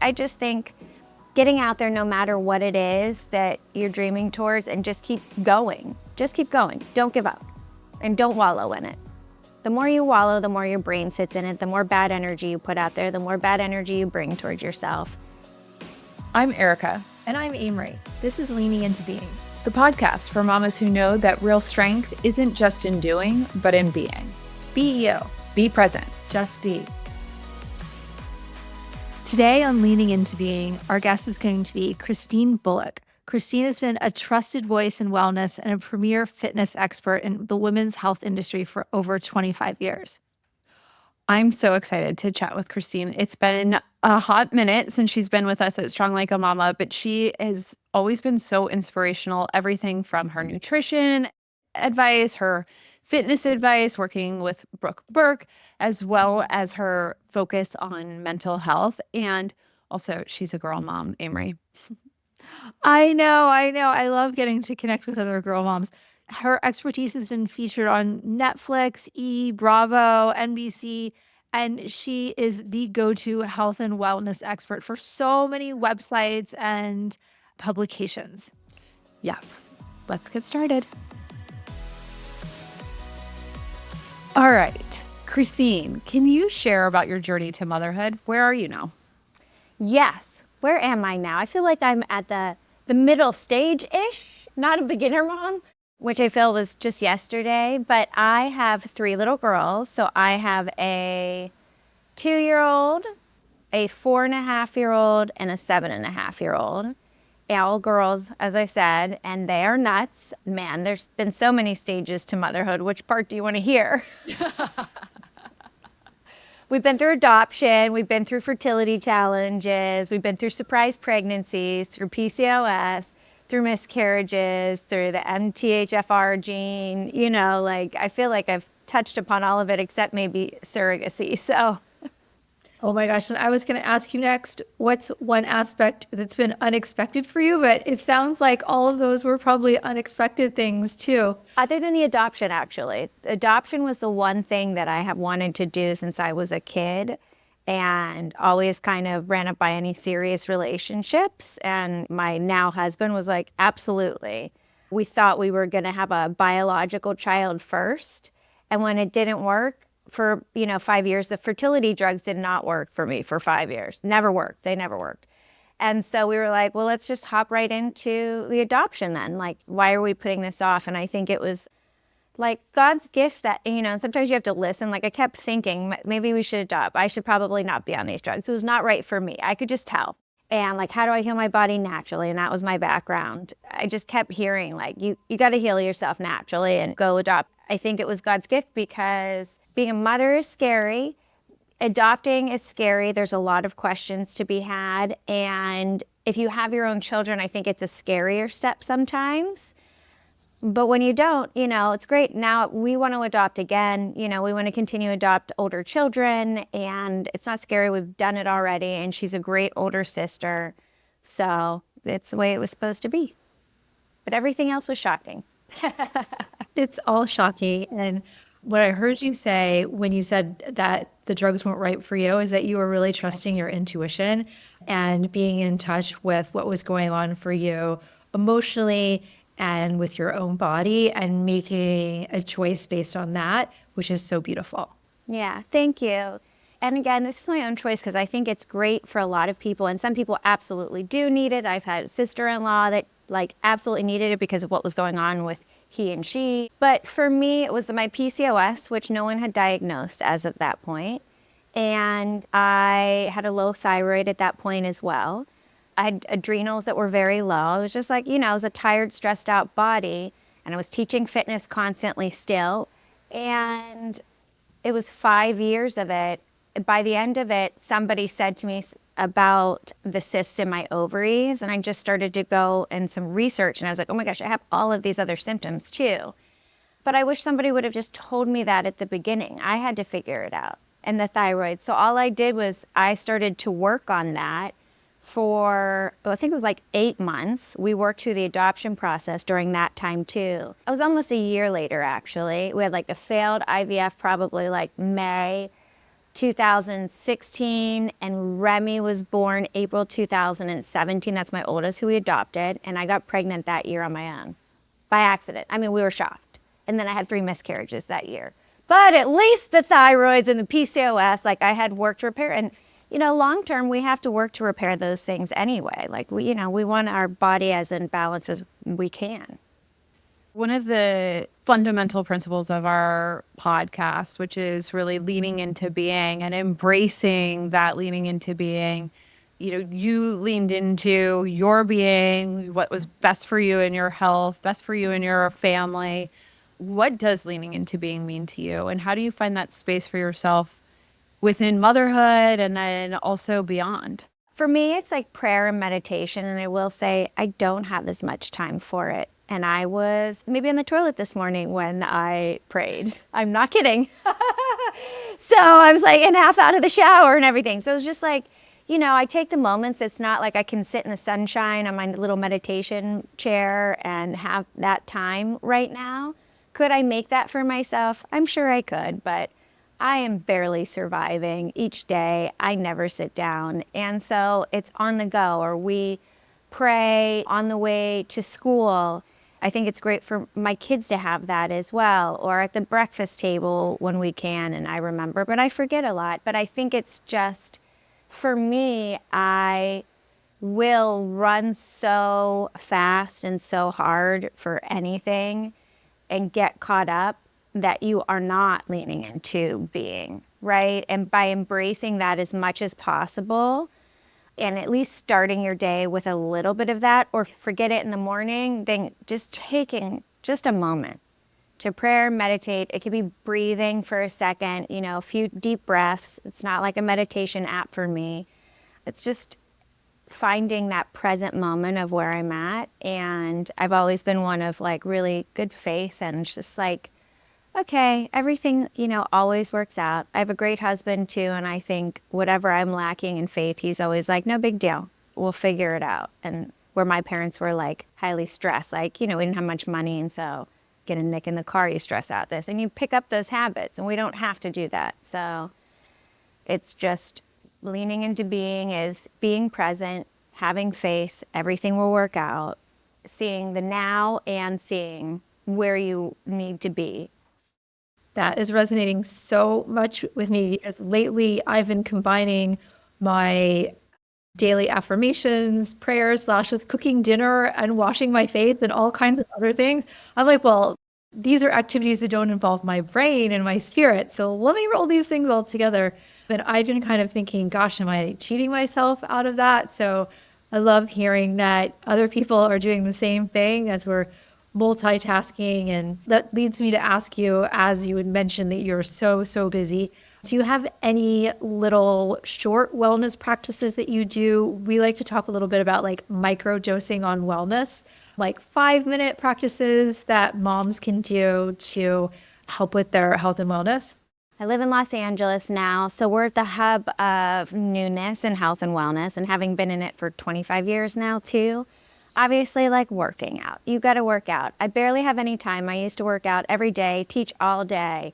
I just think getting out there no matter what it is that you're dreaming towards and just keep going. Just keep going. Don't give up and don't wallow in it. The more you wallow, the more your brain sits in it, the more bad energy you put out there, the more bad energy you bring towards yourself. I'm Erica. And I'm Amory. This is Leaning Into Being, The podcast for mamas who know that real strength isn't just in doing, but in being. Be you. Be present. Just be. Today on Leaning Into Being, our guest is going to be Christine Bullock. Christine has been a trusted voice in wellness and a premier fitness expert in the women's health industry for over 25 years. I'm so excited to chat with Christine. It's been a hot minute since she's been with us at Strong Like a Mama, but she has always been so inspirational. Everything from her nutrition advice, her fitness advice, working with Brooke Burke, as well as her focus on mental health. And also, she's a girl mom, Amory. I know. I love getting to connect with other girl moms. Her expertise has been featured on Netflix, Bravo, NBC, and she is the go-to health and wellness expert for so many websites and publications. Yes, let's get started. All right, Christine, can you share about your journey to motherhood? Where are you now? Yes. Where am I now? I feel like I'm at the middle stage-ish, not a beginner mom, which I feel was just yesterday. But I have 3 little girls. So I have a 2-year-old, a 4.5-year-old, and a 7.5-year-old. All girls, as I said, and they are nuts. Man, there's been so many stages to motherhood. Which part do you want to hear? We've been through adoption, we've been through fertility challenges, we've been through surprise pregnancies, through PCOS, through miscarriages, through the MTHFR gene. You know, like I feel like I've touched upon all of it except maybe surrogacy. So, oh my gosh. And I was going to ask you next, what's one aspect that's been unexpected for you? But it sounds like all of those were probably unexpected things too. Other than the adoption, actually. Adoption was the one thing that I have wanted to do since I was a kid and always kind of ran up by any serious relationships. And my now husband was like, absolutely. We thought we were going to have a biological child first. And when it didn't work, for 5 years, the fertility drugs did not work for me for 5 years. Never worked. They never worked. And so we were like, well, let's just hop right into the adoption then. Like, why are we putting this off? And I think it was like God's gift that, and sometimes you have to listen. Like I kept thinking, maybe we should adopt. I should probably not be on these drugs. It was not right for me. I could just tell. And like, how do I heal my body naturally? And that was my background. I just kept hearing like, you got to heal yourself naturally and go adopt. I think it was God's gift because being a mother is scary. Adopting is scary. There's a lot of questions to be had. And if you have your own children, I think it's a scarier step sometimes. But when you don't, it's great. Now we want to adopt again. We want to continue to adopt older children. And it's not scary. We've done it already. And she's a great older sister. So it's the way it was supposed to be. But everything else was shocking. It's all shocking. And what I heard you say when you said that the drugs weren't right for you is that you were really trusting your intuition and being in touch with what was going on for you emotionally and with your own body and making a choice based on that, which is so beautiful. Yeah, thank you. And again, this is my own choice because I think it's great for a lot of people. And some people absolutely do need it. I've had a sister-in-law that absolutely needed it because of what was going on with he and she. But for me, it was my PCOS, which no one had diagnosed as of that point. And I had a low thyroid at that point as well. I had adrenals that were very low. It was just like, it was a tired, stressed out body. And I was teaching fitness constantly still. And it was 5 years of it. By the end of it, somebody said to me about the cysts in my ovaries. And I just started to go and some research. And I was like, oh my gosh, I have all of these other symptoms too. But I wish somebody would have just told me that at the beginning. I had to figure it out. And the thyroid. So all I did was I started to work on that for, I think it was like 8 months. We worked through the adoption process during that time too. It was almost a year later, actually. We had like a failed IVF, probably like May 2016, and Remy was born April 2017. That's my oldest, who we adopted. And I got pregnant that year on my own by accident. I mean, we were shocked. And then I had 3 miscarriages that year. But at least the thyroids and the PCOS, like I had work to repair. And, you know, long term, we have to work to repair those things anyway. Like, we want our body as in balance as we can. One of the fundamental principles of our podcast, which is really leaning into being and embracing that leaning into being, you leaned into your being, what was best for you and your health, best for you and your family. What does leaning into being mean to you? And how do you find that space for yourself within motherhood and then also beyond? For me, it's like prayer and meditation. And I will say I don't have as much time for it. And I was maybe on the toilet this morning when I prayed. I'm not kidding. So I was like, and half out of the shower and everything. So it was just like, I take the moments. It's not like I can sit in the sunshine on my little meditation chair and have that time right now. Could I make that for myself? I'm sure I could, but I am barely surviving each day. I never sit down. And so it's on the go, or we pray on the way to school. I think it's great for my kids to have that as well, or at the breakfast table when we can, and I remember, but I forget a lot. But I think it's just, for me, I will run so fast and so hard for anything and get caught up that you are not leaning into being, right? And by embracing that as much as possible, and at least starting your day with a little bit of that, or forget it in the morning, then just taking just a moment to prayer, meditate. It could be breathing for a second, a few deep breaths. It's not like a meditation app for me. It's just finding that present moment of where I'm at. And I've always been one of like really good faith, and it's just like, okay, everything, always works out. I have a great husband too, and I think whatever I'm lacking in faith, he's always like, no big deal. We'll figure it out. And where my parents were like highly stressed, like, we didn't have much money, and so get a nick in the car, you stress out this. And you pick up those habits, and we don't have to do that. So it's just leaning into being is being present, having faith, everything will work out, seeing the now and seeing where you need to be. That is resonating so much with me because lately I've been combining my daily affirmations, prayers, / with cooking dinner and washing my face and all kinds of other things. I'm like, well, these are activities that don't involve my brain and my spirit. So let me roll these things all together. But I've been kind of thinking, gosh, am I cheating myself out of that? So I love hearing that other people are doing the same thing as we're multitasking. And that leads me to ask you, as you had mentioned that you're so busy, do you have any little short wellness practices that you do? We like to talk a little bit about like micro dosing on wellness, like 5-minute practices that moms can do to help with their health and wellness. I live in Los Angeles now, so we're at the hub of newness and health and wellness, and having been in it for 25 years now too. Obviously, like working out. You got to work out. I barely have any time. I used to work out every day, teach all day.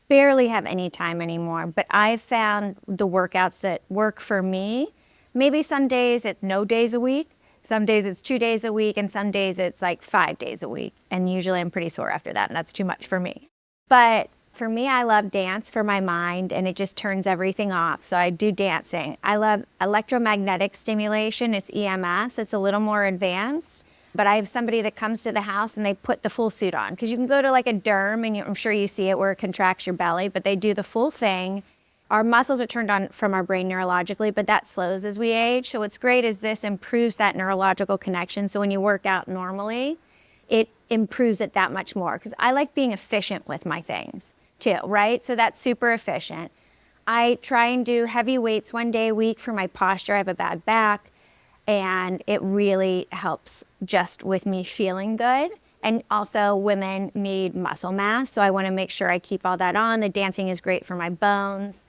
Barely have any time anymore. But I found the workouts that work for me. Maybe some days it's no days a week. Some days it's 2 days a week. And some days it's like 5 days a week. And usually I'm pretty sore after that. And that's too much for me. But for me, I love dance for my mind, and it just turns everything off. So I do dancing. I love electromagnetic stimulation. It's EMS. It's a little more advanced. But I have somebody that comes to the house and they put the full suit on. Because you can go to like a derm, and I'm sure you see it where it contracts your belly, but they do the full thing. Our muscles are turned on from our brain neurologically, but that slows as we age. So what's great is this improves that neurological connection. So when you work out normally, it improves it that much more. Because I like being efficient with my things too, right? So that's super efficient. I try and do heavy weights 1 day a week for my posture. I have a bad back, and it really helps just with me feeling good. And also women need muscle mass, so I want to make sure I keep all that on. The dancing is great for my bones.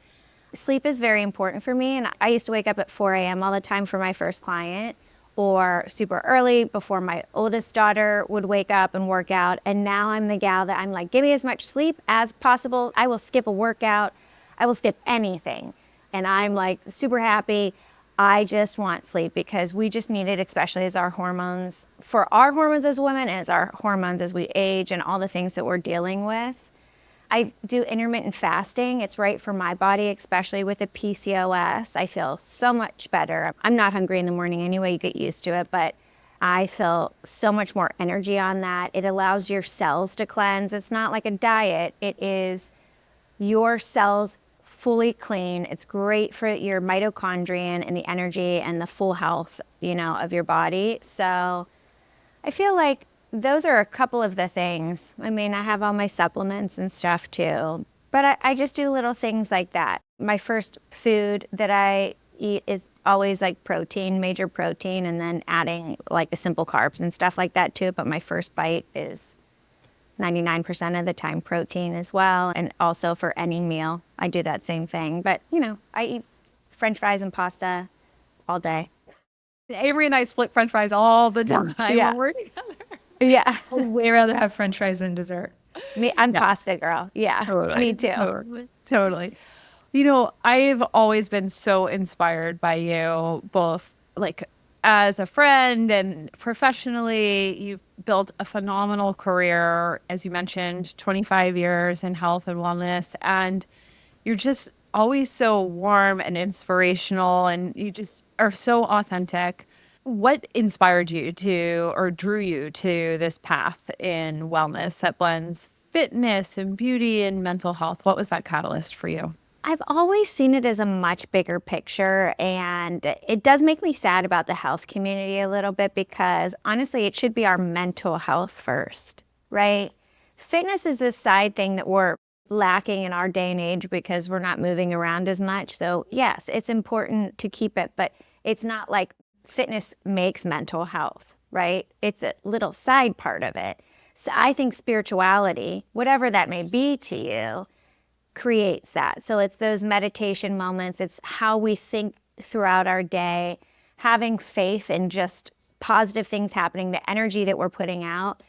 Sleep is very important for me, and I used to wake up at 4 a.m. all the time for my first client, or super early before my oldest daughter would wake up and work out. And now I'm the gal that I'm like, give me as much sleep as possible. I will skip a workout. I will skip anything. And I'm like super happy. I just want sleep because we just need it, especially as our hormones, for our hormones as women, as our hormones as we age and all the things that we're dealing with. I do intermittent fasting. It's right for my body, especially with the PCOS. I feel so much better. I'm not hungry in the morning anyway, you get used to it, but I feel so much more energy on that. It allows your cells to cleanse. It's not like a diet. It is your cells fully clean. It's great for your mitochondria and the energy and the full health, of your body. So I feel like those are a couple of the things. I mean, I have all my supplements and stuff too, but I just do little things like that. My first food that I eat is always like protein, major protein, and then adding like the simple carbs and stuff like that too. But my first bite is 99% of the time protein as well. And also for any meal, I do that same thing. But, I eat French fries and pasta all day. Avery and I split French fries all the time Yeah. when we're together. Yeah. I would way rather have French fries than dessert. I'm pasta girl. Yeah. Totally. Me too. Totally. I've always been so inspired by you, both like as a friend and professionally. You've built a phenomenal career, as you mentioned, 25 years in health and wellness, and you're just always so warm and inspirational, and you just are so authentic. What inspired you to, or drew you to, this path in wellness that blends fitness and beauty and mental health? What was that catalyst for you? I've always seen it as a much bigger picture, and it does make me sad about the health community a little bit because honestly, it should be our mental health first, right? Fitness is this side thing that we're lacking in our day and age because we're not moving around as much. So yes, it's important to keep it, but it's not like fitness makes mental health, right? It's a little side part of it. So I think spirituality, whatever that may be to you, creates that. So it's those meditation moments. It's how we think throughout our day, having faith in just positive things happening, the energy that we're putting out.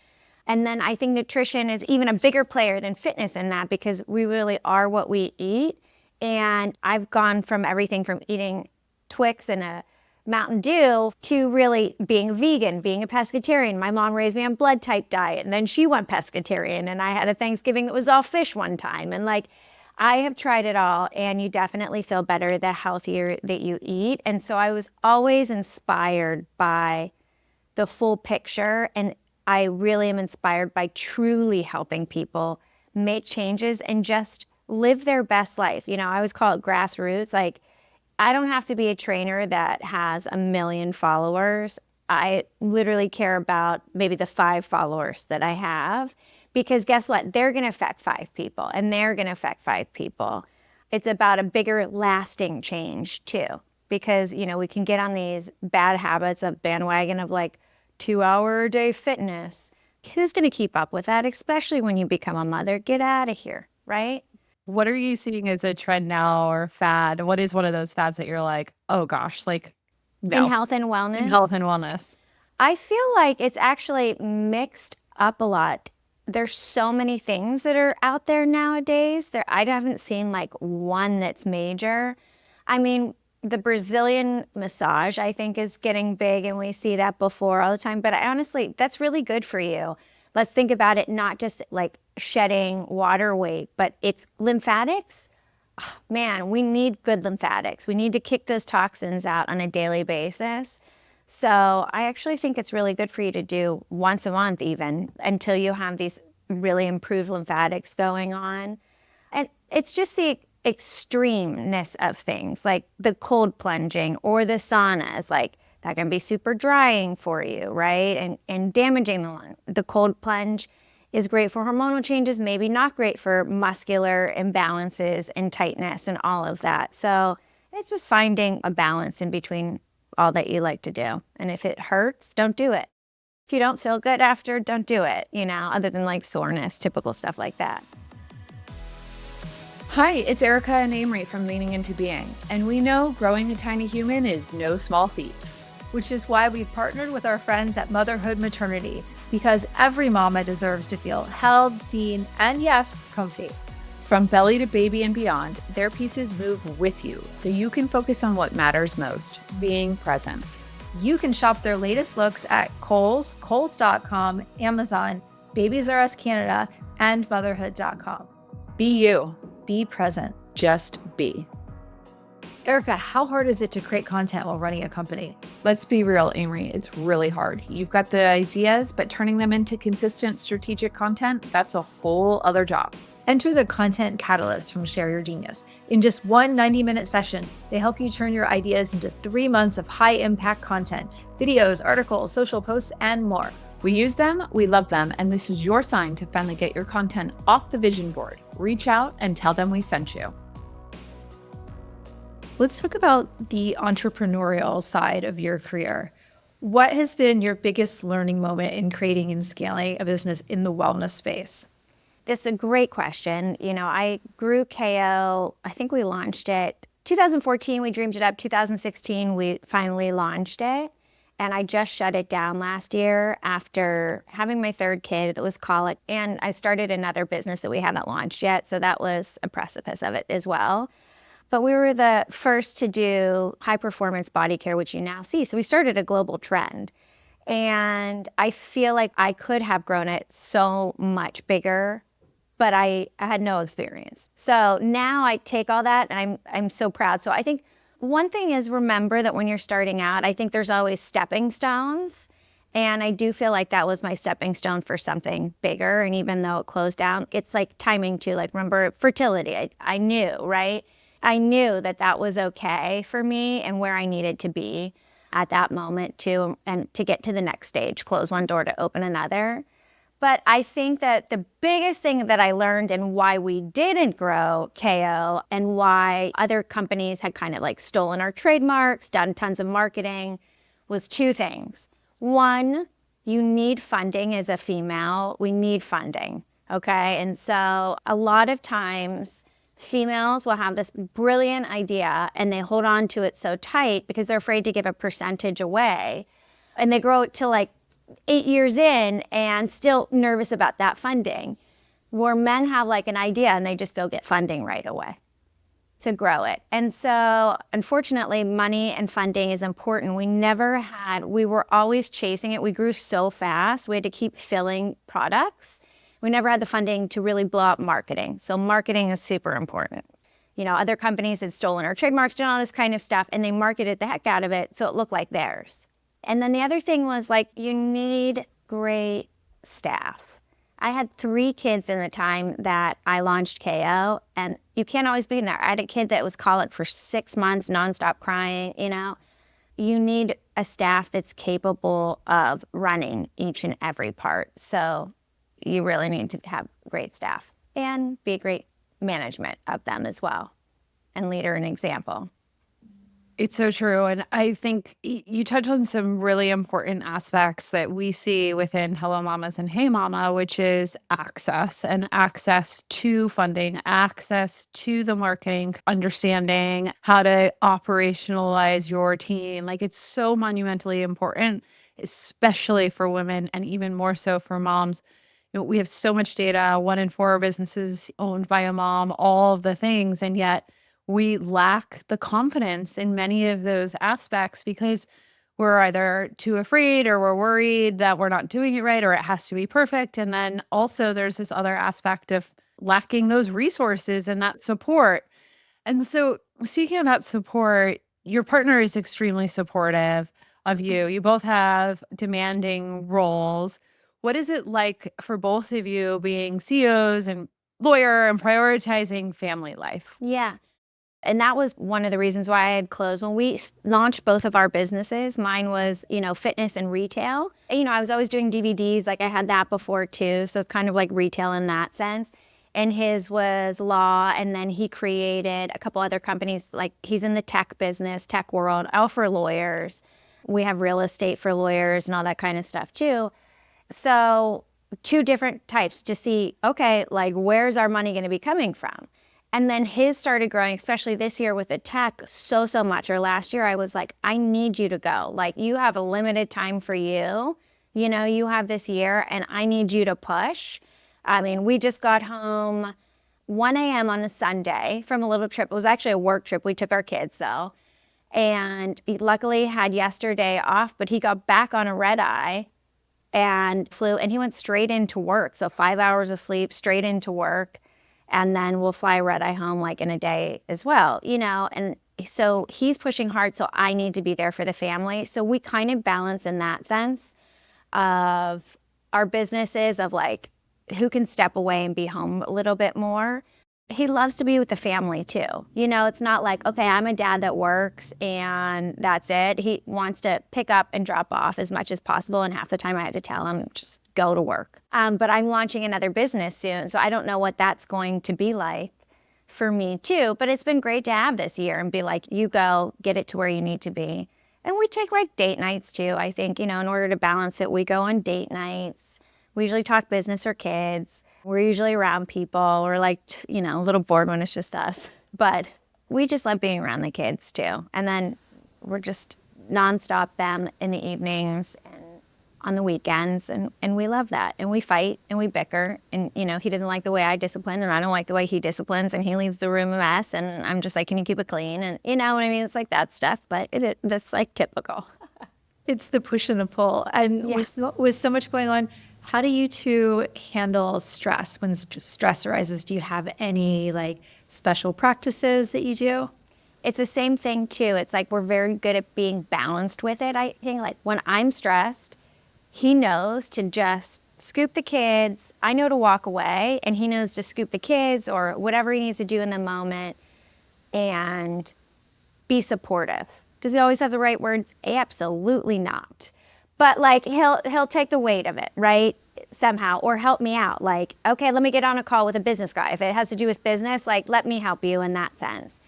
And then I think nutrition is even a bigger player than fitness in that because we really are what we eat. And I've gone from everything from eating Twix and a Mountain Dew to really being vegan, being a pescatarian. My mom raised me on blood type diet, and then she went pescatarian, and I had a Thanksgiving that was all fish one time. And I have tried it all, and you definitely feel better the healthier that you eat. And so I was always inspired by the full picture, and I really am inspired by truly helping people make changes and just live their best life. I always call it grassroots. I don't have to be a trainer that has 1 million followers. I literally care about maybe the 5 followers that I have. Because guess what? They're going to affect 5 people, and they're going to affect 5 people. It's about a bigger lasting change too, because, we can get on these bad habits of bandwagon of 2-hour-a-day fitness. Who's going to keep up with that, especially when you become a mother? Get out of here, right? What are you seeing as a trend now or fad? What is one of those fads that you're like, oh gosh, no. In health and wellness? In health and wellness. I feel like it's actually mixed up a lot. There's so many things that are out there nowadays. I haven't seen one that's major. I mean, the Brazilian massage, I think, is getting big, and we see that before all the time. But honestly, that's really good for you. Let's think about it, not just shedding water weight, but it's lymphatics. Oh, man, we need good lymphatics. We need to kick those toxins out on a daily basis. So I actually think it's really good for you to do once a month even until you have these really improved lymphatics going on. And it's just the extremeness of things like the cold plunging or the saunas, that can be super drying for you, right? And damaging the lung. The cold plunge is great for hormonal changes, maybe not great for muscular imbalances and tightness and all of that. So it's just finding a balance in between all that you like to do. And if it hurts, don't do it. If you don't feel good after, don't do it, other than soreness, typical stuff like that. Hi, it's Erica and Amory from Leaning Into Being, and we know growing a tiny human is no small feat. Which is why we've partnered with our friends at Motherhood Maternity, because every mama deserves to feel held, seen, and yes, comfy. From belly to baby and beyond, their pieces move with you so you can focus on what matters most, being present. You can shop their latest looks at Kohl's, Kohls.com, Amazon, Babies R Us Canada, and motherhood.com. Be you. Be present. Just be. Erica, how hard is it to create content while running a company? Let's be real, Amory. It's really hard. You've got the ideas, but turning them into consistent strategic content, that's a whole other job. Enter the Content Catalyst from Share Your Genius. In just one 90-minute session, they help you turn your ideas into 3 months of high-impact content, videos, articles, social posts, and more. We use them, we love them, and this is your sign to finally get your content off the vision board. Reach out and tell them we sent you. Let's talk about the entrepreneurial side of your career. What has been your biggest learning moment in creating and scaling a business in the wellness space? This is a great question. I grew KO, I think we launched it 2014, we dreamed it up. 2016, we finally launched it. And I just shut it down last year after having my third kid. It was colic. And I started another business that we hadn't launched yet. So that was a precipice of it as well. But we were the first to do high performance body care, which you now see. So we started a global trend. And I feel like I could have grown it so much bigger, but I had no experience. So now I take all that and I'm so proud. So I think one thing is remember that when you're starting out, I think there's always stepping stones. And I do feel like that was my stepping stone for something bigger. And even though it closed down, it's like timing too. Like remember fertility, I knew, right? I knew that that was okay for me and where I needed to be at that moment too, and to get to the next stage, close one door to open another. But I think that the biggest thing that I learned and why we didn't grow KO and why other companies had kind of like stolen our trademarks, done tons of marketing, was 2 things. One, you need funding as a female. We need funding, okay? And so a lot of times females will have this brilliant idea and they hold on to it so tight because they're afraid to give a percentage away. And they grow it to like 8 years in and still nervous about that funding. Where men have like an idea and they just go get funding right away to grow it. And so unfortunately, money and funding is important. We were always chasing it. We grew so fast. We had to keep filling products. We never had the funding to really blow up marketing. So marketing is super important. Other companies had stolen our trademarks, done all this kind of stuff, and they marketed the heck out of it so it looked like theirs. And then the other thing was like, you need great staff. I had 3 kids in the time that I launched KO, and you can't always be in there. I had a kid that was colic for 6 months, nonstop crying, You need a staff that's capable of running each and every part. So you really need to have great staff and be a great management of them as well and leader and example. It's so true. And I think you touch on some really important aspects that we see within Hello Mamas and Hey Mama, which is access to funding, access to the marketing, understanding how to operationalize your team. Like it's so monumentally important, especially for women and even more so for moms. We have so much data, 1 in 4 businesses owned by a mom, all of the things. And yet we lack the confidence in many of those aspects because we're either too afraid or we're worried that we're not doing it right or it has to be perfect. And then also there's this other aspect of lacking those resources and that support. And so speaking about support, your partner is extremely supportive of you. You both have demanding roles. What is it like for both of you being CEOs and lawyer and prioritizing family life? Yeah. And that was one of the reasons why I had closed. When we launched both of our businesses, mine was, fitness and retail. I was always doing DVDs, like I had that before too. So it's kind of like retail in that sense. And his was law. And then he created a couple other companies, like he's in the tech business, tech world, all for lawyers. We have real estate for lawyers and all that kind of stuff too. So 2 different types to see, okay, like where's our money going to be coming from? And then his started growing, especially this year with the tech, so much. Or last year, I was like, I need you to go. Like, you have a limited time for you. You have this year, and I need you to push. I mean, we just got home 1 a.m. on a Sunday from a little trip. It was actually a work trip. We took our kids, though. And he luckily had yesterday off, but he got back on a red eye and flew, and he went straight into work. So 5 hours of sleep, straight into work. And then we'll fly red eye home like in a day as well, and so he's pushing hard. So I need to be there for the family. So we kind of balance in that sense of our businesses of like who can step away and be home a little bit more. He loves to be with the family too. It's not like, okay, I'm a dad that works and that's it. He wants to pick up and drop off as much as possible. And half the time I had to tell him, just go to work. But I'm launching another business soon. So I don't know what that's going to be like for me too. But it's been great to have this year and be like, you go get it to where you need to be. And we take like date nights too. I think, in order to balance it, we go on date nights. We usually talk business or kids. We're usually around people. We're like, a little bored when it's just us. But we just love being around the kids too. And then we're just nonstop them in the evenings and on the weekends. And we love that. And we fight and we bicker. And, he doesn't like the way I discipline and I don't like the way he disciplines. And he leaves the room a mess. And I'm just like, can you keep it clean? And you know what I mean? It's like that stuff. But that's like typical. It's the push and the pull. And with so much going on, how do you two handle stress when stress arises? Do you have any like special practices that you do? It's the same thing too. It's like we're very good at being balanced with it. I think like when I'm stressed, he knows to just scoop the kids. I know to walk away and he knows to scoop the kids or whatever he needs to do in the moment and be supportive. Does he always have the right words? Absolutely not. But like he'll take the weight of it, right? Somehow, or help me out. Like, okay, let me get on a call with a business guy. If it has to do with business, like let me help you in that sense.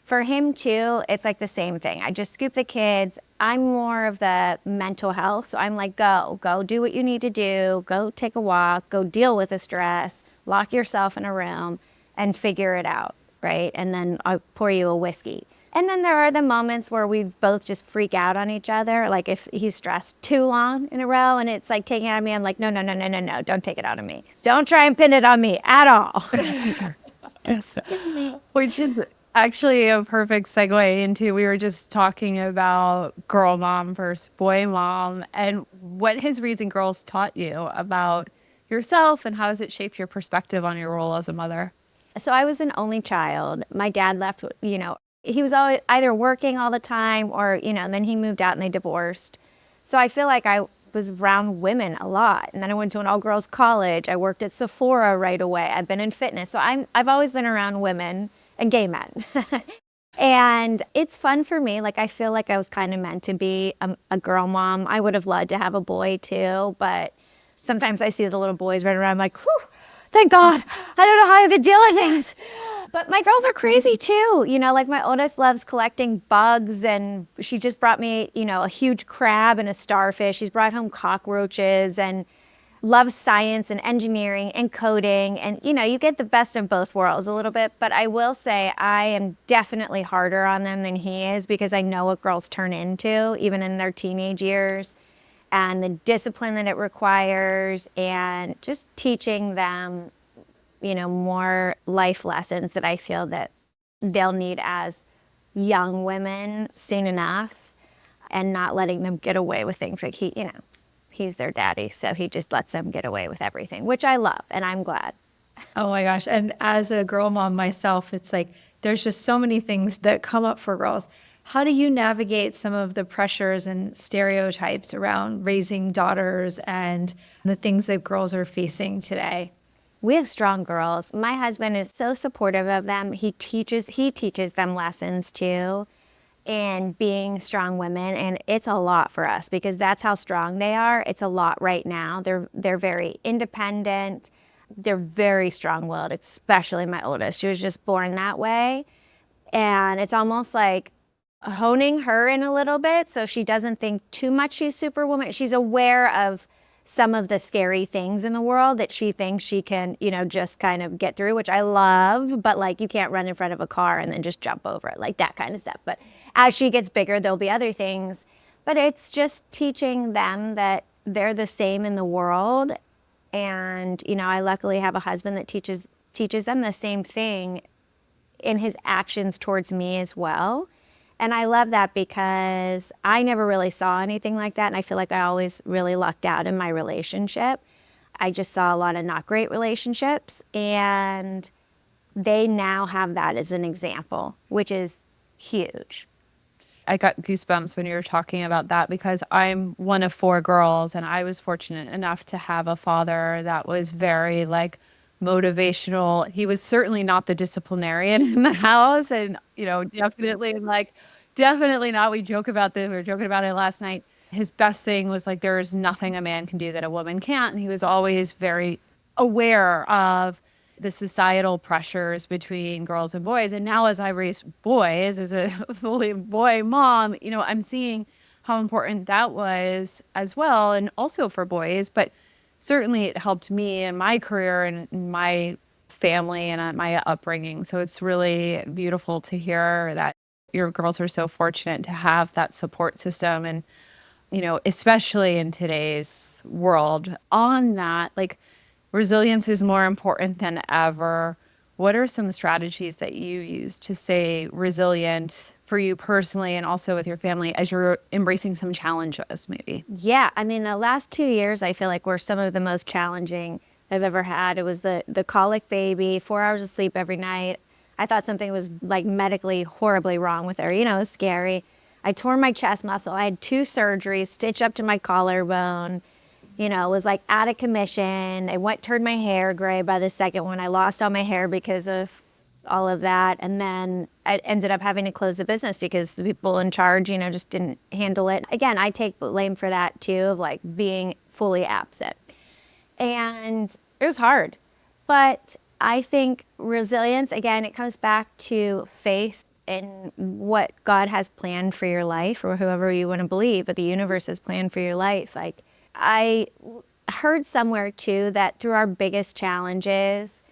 For him too, it's like the same thing. I just scoop the kids. I'm more of the mental health. So I'm like, go do what you need to do. Go take a walk, go deal with the stress, lock yourself in a room and figure it out, right? And then I'll pour you a whiskey. And then there are the moments where we both just freak out on each other. Like if he's stressed too long in a row and it's like taking it out of me, I'm like, no, don't take it out of me. Don't try and pin it on me at all. Which is actually a perfect segue into, we were just talking about girl mom versus boy mom and what has Raising Girls taught you about yourself and how has it shaped your perspective on your role as a mother? So I was an only child. My dad left, he was always either working all the time or, then he moved out and they divorced. So I feel like I was around women a lot. And then I went to an all-girls college. I worked at Sephora right away. I've been in fitness. So I've always been around women and gay men. And it's fun for me. Like I feel like I was kind of meant to be a girl mom. I would have loved to have a boy too. But sometimes I see the little boys running around. I'm like, whew, thank God. I don't know how I have to deal with things. But my girls are crazy too. Like my oldest loves collecting bugs and she just brought me, a huge crab and a starfish. She's brought home cockroaches and loves science and engineering and coding. And, you get the best of both worlds a little bit. But I will say I am definitely harder on them than he is because I know what girls turn into, even in their teenage years, and the discipline that it requires and just teaching them more life lessons that I feel that they'll need as young women soon enough and not letting them get away with things like he's their daddy. So he just lets them get away with everything, which I love and I'm glad. Oh my gosh. And as a girl mom myself, it's like, there's just so many things that come up for girls. How do you navigate some of the pressures and stereotypes around raising daughters and the things that girls are facing today? We have strong girls. My husband is so supportive of them. He teaches them lessons too in being strong women. And it's a lot for us because that's how strong they are. It's a lot right now. They're very independent. They're very strong-willed, especially my oldest. She was just born that way. And it's almost like honing her in a little bit so she doesn't think too much she's superwoman. She's aware of some of the scary things in the world that she thinks she can, just kind of get through, which I love, but like you can't run in front of a car and then just jump over it, like that kind of stuff. But as she gets bigger, there'll be other things. But it's just teaching them that they're the same in the world. And, I luckily have a husband that teaches teaches them the same thing in his actions towards me as well. And I love that because I never really saw anything like that. And I feel like I always really lucked out in my relationship. I just saw a lot of not great relationships. And they now have that as an example, which is huge. I got goosebumps when you were talking about that because I'm one of 4 girls, and I was fortunate enough to have a father that was very like motivational. He was certainly not the disciplinarian in the house, and definitely not. We joke about this. We were joking about it last night. His best thing was like there is nothing a man can do that a woman can't, and he was always very aware of the societal pressures between girls and boys. And now as I raise boys, as a fully boy mom, I'm seeing how important that was as well. And also for boys, but certainly it helped me in my career and in my family and my upbringing. So it's really beautiful to hear that your girls are so fortunate to have that support system. And, especially in today's world on that, like, resilience is more important than ever. What are some strategies that you use to stay resilient for you personally and also with your family as you're embracing some challenges maybe? Yeah, I mean, the last 2 years, I feel like were some of the most challenging I've ever had. It was the colic baby, 4 hours of sleep every night. I thought something was like medically horribly wrong with her. It was scary. I tore my chest muscle. I had 2 surgeries, stitched up to my collarbone. Was like out of commission. Turned my hair gray by the second one. I lost all my hair because of all of that. And then I ended up having to close the business because the people in charge, just didn't handle it. Again, I take blame for that too, of like being fully absent. And it was hard. But I think resilience, again, it comes back to faith in what God has planned for your life, or whoever you want to believe, but the universe has planned for your life. Like, I heard somewhere too that through our biggest challenges,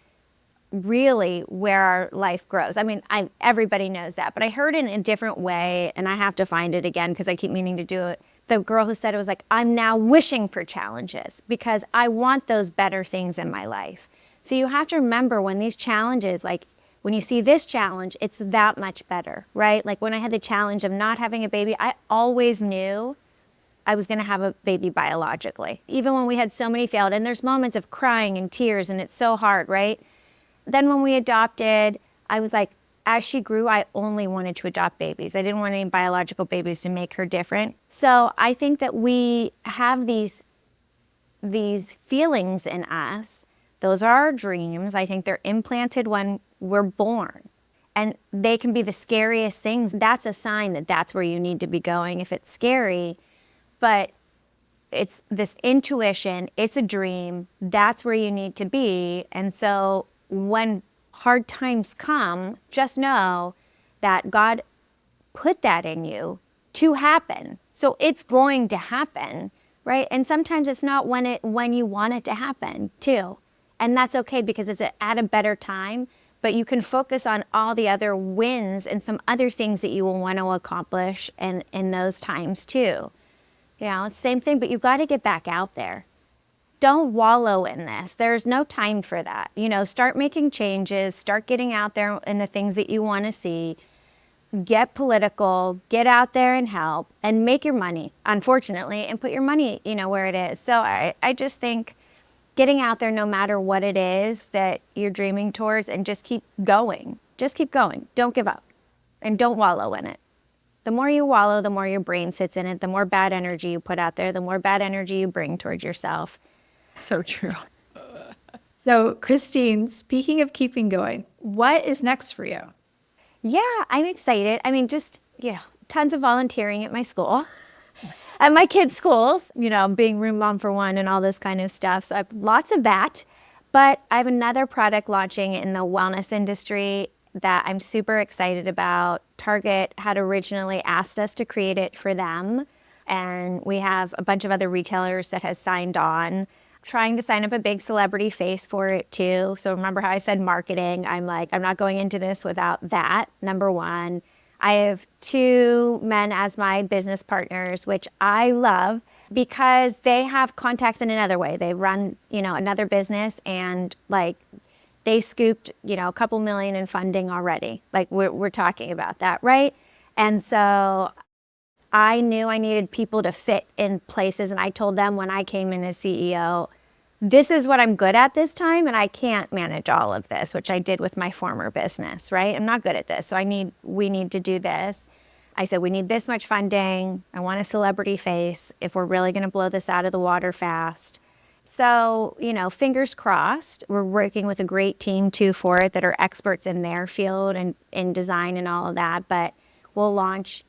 really where our life grows. I mean, everybody knows that, but I heard it in a different way, and I have to find it again because I keep meaning to do it. The girl who said it was like, I'm now wishing for challenges because I want those better things in my life. So you have to remember when these challenges, like when you see this challenge, it's that much better, right? Like when I had the challenge of not having a baby, I always knew I was going to have a baby biologically, even when we had so many failed. And there's moments of crying and tears, and it's so hard, right? Then when we adopted, I was like, as she grew, I only wanted to adopt babies. I didn't want any biological babies to make her different. So I think that we have these feelings in us. Those are our dreams. I think they're implanted when we're born. And they can be the scariest things. That's a sign that that's where you need to be going if it's scary. But it's this intuition, it's a dream, that's where you need to be. And so when hard times come, just know that God put that in you to happen. So it's going to happen, right? And sometimes it's not when you want it to happen too. And that's okay because it's at a better time, but you can focus on all the other wins and some other things that you will want to accomplish in those times too. It's the same thing, but you've got to get back out there. Don't wallow in this. There's no time for that. Start making changes, start getting out there in the things that you want to see. Get political, get out there and help, and make your money, unfortunately, and put your money, where it is. So I just think getting out there no matter what it is that you're dreaming towards, and just keep going. Just keep going. Don't give up. And don't wallow in it. The more you wallow, the more your brain sits in it, the more bad energy you put out there, the more bad energy you bring towards yourself. So true. So, Christine, speaking of keeping going, what is next for you? Yeah, I'm excited. I mean, just, tons of volunteering at my school, at my kids' schools, being room mom for one and all this kind of stuff. So I have lots of that. But I have another product launching in the wellness industry that I'm super excited about. Target had originally asked us to create it for them. And we have a bunch of other retailers that has signed on, trying to sign up a big celebrity face for it too. So remember how I said marketing? I'm like, I'm not going into this without that, number one. I have 2 men as my business partners, which I love because they have contacts in another way. They run, another business, and like They scooped, a couple million in funding already. Like we're talking about that, right? And so I knew I needed people to fit in places. And I told them when I came in as CEO, this is what I'm good at this time. And I can't manage all of this, which I did with my former business, right? I'm not good at this. So we need to do this. I said, we need this much funding. I want a celebrity face if we're really going to blow this out of the water fast. So, fingers crossed. We're working with a great team too for it that are experts in their field and in design and all of that. But we'll launch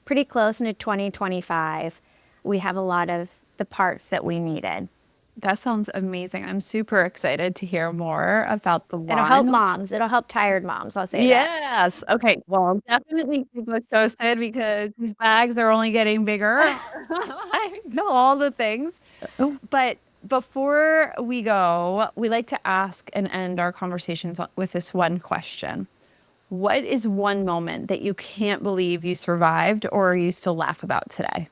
pretty close into 2025. We have a lot of the parts that we needed. That sounds amazing. I'm super excited to hear more about the wand. It'll help moms. It'll help tired moms. I'll say that. Yes. Okay. Well, definitely keep us posted because these bags are only getting bigger. I know all the things. But before we go, we like to ask and end our conversations with this one question. What is one moment that you can't believe you survived or you still laugh about today?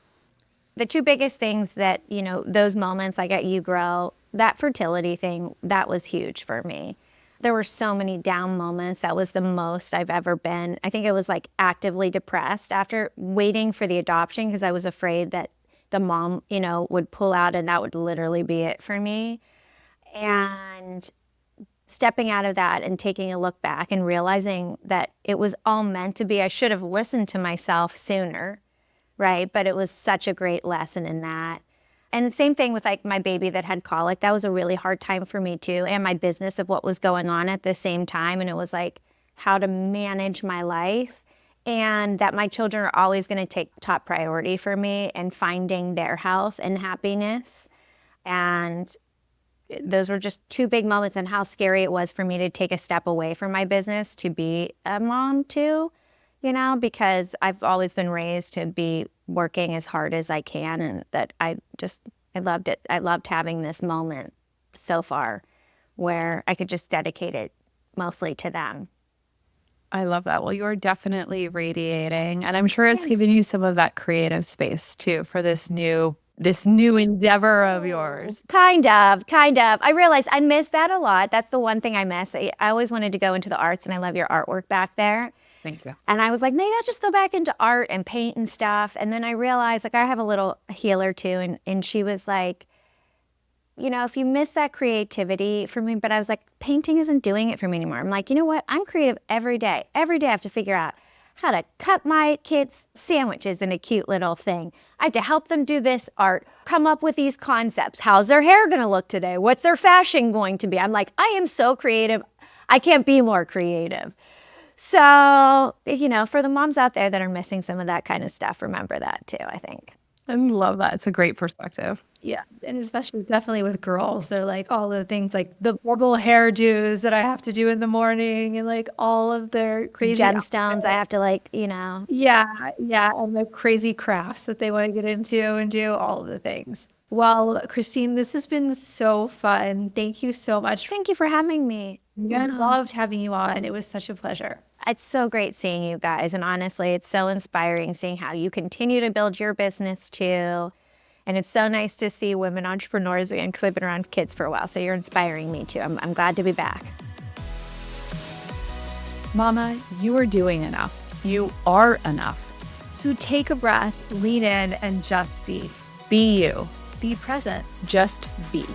The two biggest things that, those moments like at You Grow, that fertility thing, that was huge for me. There were so many down moments. That was the most I've ever been. I think it was like actively depressed after waiting for the adoption because I was afraid that the mom, would pull out and that would literally be it for me. And stepping out of that and taking a look back and realizing that it was all meant to be. I should have listened to myself sooner. Right. But it was such a great lesson in that. And the same thing with like my baby that had colic. That was a really hard time for me too. And my business of what was going on at the same time. And it was like how to manage my life and that my children are always going to take top priority for me and finding their health and happiness. And those were just two big moments and how scary it was for me to take a step away from my business to be a mom too. Because I've always been raised to be working as hard as I can and that I loved it. I loved having this moment so far where I could just dedicate it mostly to them. I love that. Well, you're definitely radiating and I'm sure it's given you some of that creative space too for this new endeavor of yours. Kind of. I realized I miss that a lot. That's the one thing I miss. I always wanted to go into the arts and I love your artwork back there. Thank you. And I was like, maybe I'll just go back into art and paint and stuff. And then I realized, like, I have a little healer too. And she was like, if you miss that creativity for me, but I was like, painting isn't doing it for me anymore. I'm like, you know what? I'm creative every day. Every day I have to figure out how to cut my kids' sandwiches in a cute little thing. I have to help them do this art, come up with these concepts. How's their hair going to look today? What's their fashion going to be? I'm like, I am so creative. I can't be more creative. So, for the moms out there that are missing some of that kind of stuff, remember that too, I think. I love that. It's a great perspective. Yeah. And especially definitely with girls. They're like all the things like the horrible hairdos that I have to do in the morning and like all of their crazy gemstones I have to Yeah. And the crazy crafts that they want to get into and do all of the things. Well, Christine, this has been so fun. Thank you so much. Thank you for having me. I loved having you on. It was such a pleasure. It's so great seeing you guys. And honestly, it's so inspiring seeing how you continue to build your business too. And it's so nice to see women entrepreneurs again because I've been around kids for a while. So you're inspiring me too. I'm glad to be back. Mama, you are doing enough. You are enough. So take a breath, lean in, and just be. Be you. Be present. Just be.